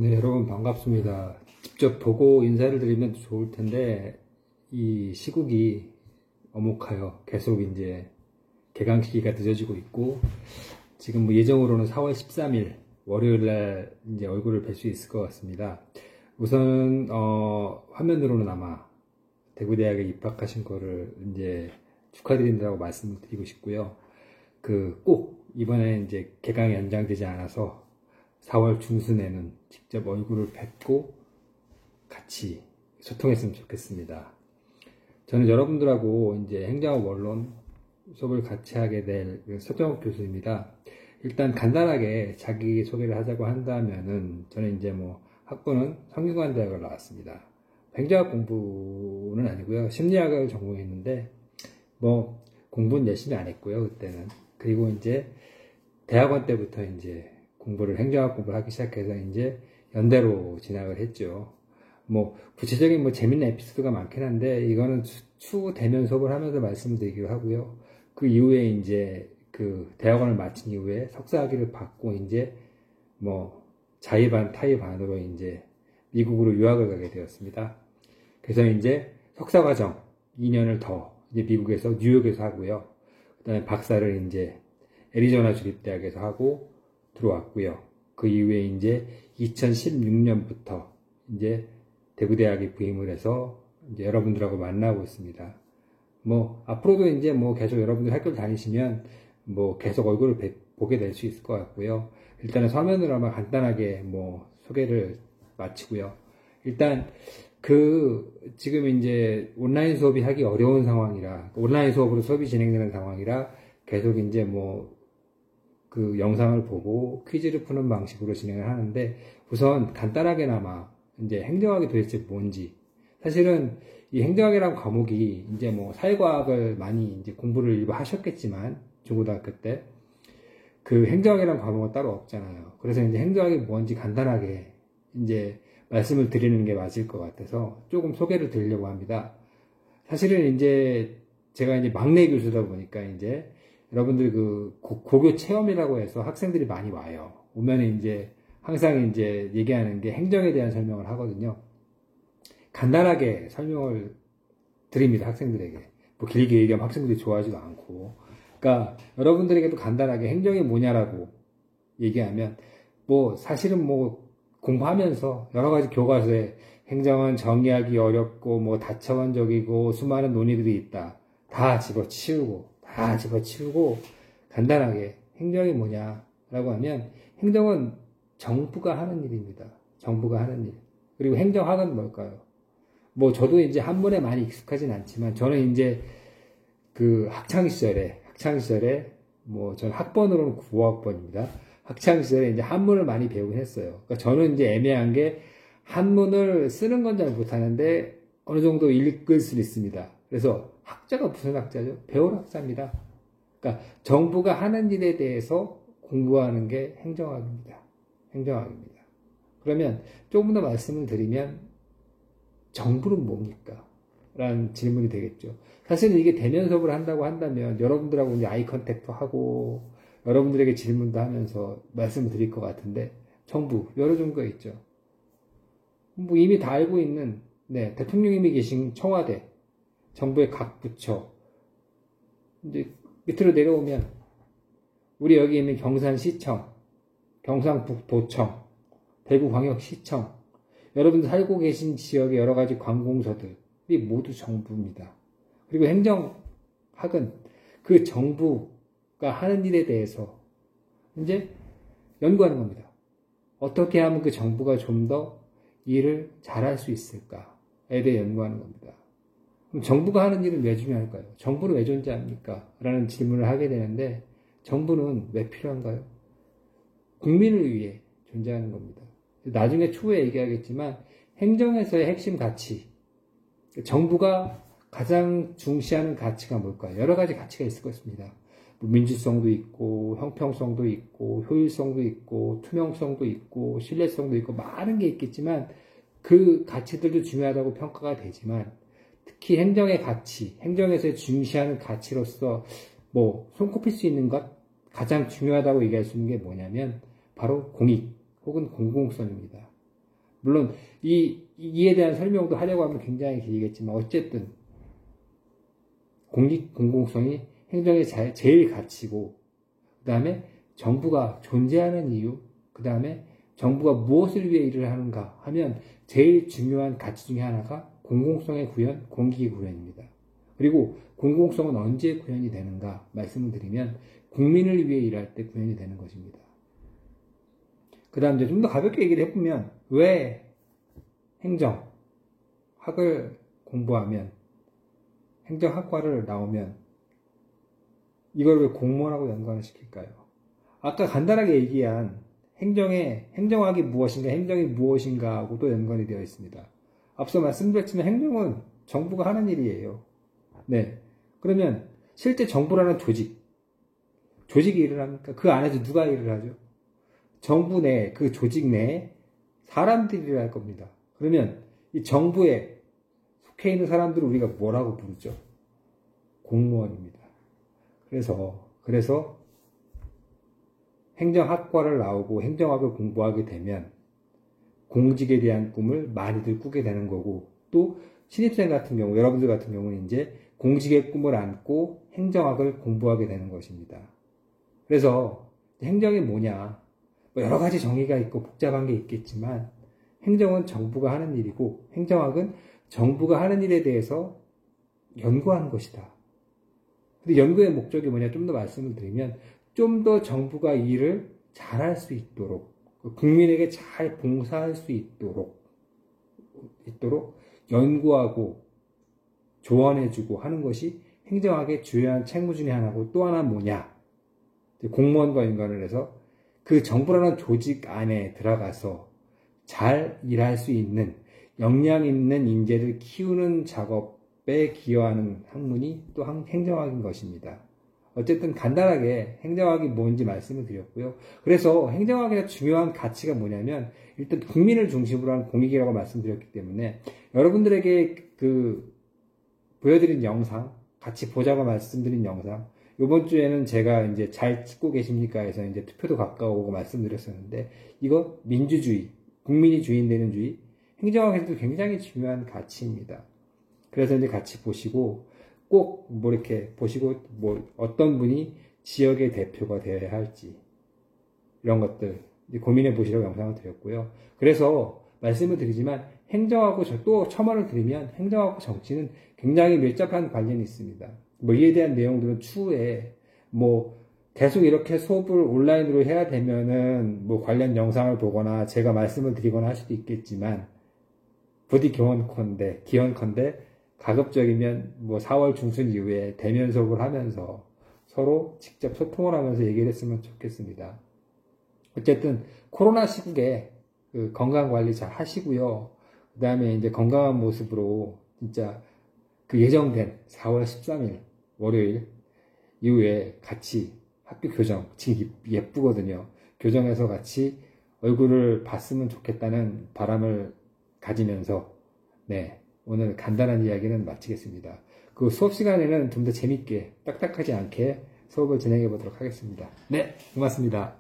네, 여러분 반갑습니다. 직접 보고 인사를 드리면 좋을 텐데, 이 시국이 엄혹하여 계속 이제 개강 시기가 늦어지고 있고, 지금 뭐 예정으로는 4월 13일 월요일 날 이제 얼굴을 뵐 수 있을 것 같습니다. 우선, 화면으로는 아마 대구대학에 입학하신 거를 이제 축하드린다고 말씀을 드리고 싶고요. 꼭 이번에 이제 개강이 연장되지 않아서 4월 중순에는 직접 얼굴을 뵙고 같이 소통했으면 좋겠습니다. 저는 여러분들하고 이제 행정학 원론 수업을 같이 하게 될 서정욱 교수입니다. 일단 간단하게 자기 소개를 하자고 한다면은 저는 이제 뭐 학부는 성균관대학을 나왔습니다. 행정학 공부는 아니고요. 심리학을 전공했는데 뭐 공부는 열심히 안 했고요, 그때는. 그리고 이제 대학원 때부터 이제 행정학 공부를 하기 시작해서 이제 연대로 진학을 했죠. 뭐 구체적인 뭐 재밌는 에피소드가 많긴 한데 이거는 추후 대면 수업을 하면서 말씀을 드리기로 하고요. 그 이후에 이제 대학원을 마친 이후에 석사학위를 받고 이제 뭐 자의반 타의반으로 이제 미국으로 유학을 가게 되었습니다. 그래서 이제 석사과정 2년을 더 이제 미국에서 뉴욕에서 하고요. 그다음에 박사를 이제 애리조나 주립대학에서 하고 들어왔고요. 그 이후에 이제 2016년부터 이제 대구대학에 부임을 해서 이제 여러분들하고 만나고 있습니다. 뭐 앞으로도 이제 뭐 계속 여러분들 학교를 다니시면 뭐 계속 얼굴을 보게 될 수 있을 것 같고요. 일단은 서면으로 아마 간단하게 뭐 소개를 마치고요. 일단 지금 이제 온라인 수업이 하기 어려운 상황이라, 온라인 수업으로 수업이 진행되는 상황이라 계속 이제 뭐 영상을 보고 퀴즈를 푸는 방식으로 진행을 하는데, 우선 간단하게나마 이제 행정학이 도대체 뭔지, 사실은 이 행정학이라는 과목이 이제 뭐 사회과학을 많이 이제 공부를 일부 하셨겠지만 중고등학교 때 행정학이라는 과목은 따로 없잖아요. 그래서 이제 행정학이 뭔지 간단하게 이제 말씀을 드리는 게 맞을 것 같아서 조금 소개를 드리려고 합니다. 사실은 이제 제가 이제 막내 교수다 보니까 이제 여러분들 고교 체험이라고 해서 학생들이 많이 와요. 오면 이제 항상 이제 얘기하는 게 행정에 대한 설명을 하거든요. 간단하게 설명을 드립니다, 학생들에게. 뭐 길게 얘기하면 학생들이 좋아하지도 않고. 그러니까 여러분들에게도 간단하게 행정이 뭐냐라고 얘기하면, 뭐 사실은 뭐 공부하면서 여러 가지 교과서에 행정은 정의하기 어렵고 뭐 다차원적이고 수많은 논의들이 있다. 다 집어치우고 간단하게 행정이 뭐냐라고 하면, 행정은 정부가 하는 일입니다. 정부가 하는 일. 그리고 행정학은 뭘까요? 뭐 저도 이제 한문에 많이 익숙하진 않지만, 저는 이제 학창 시절에 뭐 전 학번으로는 9학번입니다. 학창 시절에 이제 한문을 많이 배우긴 했어요. 그러니까 저는 이제 애매한 게, 한문을 쓰는 건 잘 못하는데 어느 정도 읽을 수는 있습니다. 그래서 학자가 무슨 학자죠? 배울 학자입니다. 그러니까 정부가 하는 일에 대해서 공부하는 게 행정학입니다. 행정학입니다. 그러면 조금 더 말씀을 드리면, 정부는 뭡니까? 라는 질문이 되겠죠. 사실은 이게 대면 수업을 한다고 한다면 여러분들하고 이제 아이 컨택도 하고 여러분들에게 질문도 하면서 말씀을 드릴 것 같은데, 정부 여러 종류가 있죠. 뭐 이미 다 알고 있는, 대통령님이 계신 청와대, 정부의 각 부처, 이제 밑으로 내려오면 우리 여기 있는 경산시청, 경상북도청, 대구광역시청, 여러분들 살고 계신 지역의 여러 가지 관공서들이 모두 정부입니다. 그리고 행정학은 그 정부가 하는 일에 대해서 이제 연구하는 겁니다. 어떻게 하면 그 정부가 좀 더 일을 잘할 수 있을까에 대해 연구하는 겁니다. 그럼 정부가 하는 일은 왜 중요할까요? 정부는 왜 존재합니까? 라는 질문을 하게 되는데, 정부는 왜 필요한가요? 국민을 위해 존재하는 겁니다. 나중에 추후에 얘기하겠지만, 행정에서의 핵심 가치, 정부가 가장 중시하는 가치가 뭘까요? 여러 가지 가치가 있을 것입니다. 민주성도 있고, 형평성도 있고, 효율성도 있고, 투명성도 있고, 신뢰성도 있고, 많은 게 있겠지만, 그 가치들도 중요하다고 평가가 되지만, 특히 행정의 가치, 행정에서 중시하는 가치로서 뭐 손꼽힐 수 있는 것, 가장 중요하다고 얘기할 수 있는 게 뭐냐면 바로 공익 혹은 공공성입니다. 물론 이에 대한 설명도 하려고 하면 굉장히 길겠지만 어쨌든 공공성이 행정의 제일 가치고, 그 다음에 정부가 존재하는 이유, 그 다음에 정부가 무엇을 위해 일을 하는가 하면 제일 중요한 가치 중에 하나가 공공성의 구현, 공기의 구현입니다. 그리고 공공성은 언제 구현이 되는가 말씀을 드리면 국민을 위해 일할 때 구현이 되는 것입니다. 그 다음 이제 좀 더 가볍게 얘기를 해보면 왜 행정학을 공부하면, 행정학과를 나오면 이걸 왜 공무원하고 연관을 시킬까요? 아까 간단하게 얘기한 행정학이 무엇인가, 행정이 무엇인가 하고도 연관이 되어 있습니다. 앞서 말씀드렸지만 행정은 정부가 하는 일이에요. 네. 그러면 실제 정부라는 조직이 일을 합니까? 그 안에서 누가 일을 하죠? 정부 내, 그 조직 내에 사람들이 일을 할 겁니다. 그러면 이 정부에 속해 있는 사람들을 우리가 뭐라고 부르죠? 공무원입니다. 그래서 행정학과를 나오고 행정학을 공부하게 되면 공직에 대한 꿈을 많이들 꾸게 되는 거고, 또 신입생 같은 경우, 여러분들 같은 경우는 이제 공직의 꿈을 안고 행정학을 공부하게 되는 것입니다. 그래서 행정이 뭐냐, 여러 가지 정의가 있고 복잡한 게 있겠지만 행정은 정부가 하는 일이고 행정학은 정부가 하는 일에 대해서 연구하는 것이다. 근데 연구의 목적이 뭐냐, 좀 더 말씀을 드리면 좀 더 정부가 일을 잘할 수 있도록, 국민에게 잘 봉사할 수 있도록 연구하고 조언해주고 하는 것이 행정학의 주요한 책무 중에 하나고, 또 하나는 뭐냐, 공무원과 연관을 해서 그 정부라는 조직 안에 들어가서 잘 일할 수 있는 역량 있는 인재를 키우는 작업에 기여하는 학문이 또 행정학인 것입니다. 어쨌든 간단하게 행정학이 뭔지 말씀을 드렸고요. 그래서 행정학의 중요한 가치가 뭐냐면 일단 국민을 중심으로 한 공익이라고 말씀드렸기 때문에 여러분들에게 보여드린 영상, 같이 보자고 말씀드린 영상, 이번 주에는 제가 이제 잘 찍고 계십니까 해서 이제 투표도 가까우고 말씀드렸었는데, 이거 민주주의, 국민이 주인 되는 주의, 행정학에서도 굉장히 중요한 가치입니다. 그래서 이제 같이 보시고, 꼭 이렇게 보시고 어떤 분이 지역의 대표가 되어야 할지 이런 것들 고민해 보시라고 영상을 드렸고요. 그래서 말씀을 드리지만 행정하고 또 첨언을 드리면 행정하고 정치는 굉장히 밀접한 관련이 있습니다. 이에 대한 내용들은 추후에 계속 이렇게 수업을 온라인으로 해야 되면은 관련 영상을 보거나 제가 말씀을 드리거나 할 수도 있겠지만, 부디 기원컨대 가급적이면 4월 중순 이후에 대면 수업을 하면서 서로 직접 소통을 하면서 얘기를 했으면 좋겠습니다. 어쨌든 코로나 시국에 건강 관리 잘 하시고요. 그 다음에 이제 건강한 모습으로 진짜 예정된 4월 13일 월요일 이후에 같이 학교 교정, 지금 예쁘거든요. 교정에서 같이 얼굴을 봤으면 좋겠다는 바람을 가지면서 오늘 간단한 이야기는 마치겠습니다. 그 수업 시간에는 좀 더 재밌게 딱딱하지 않게 수업을 진행해 보도록 하겠습니다. 네, 고맙습니다.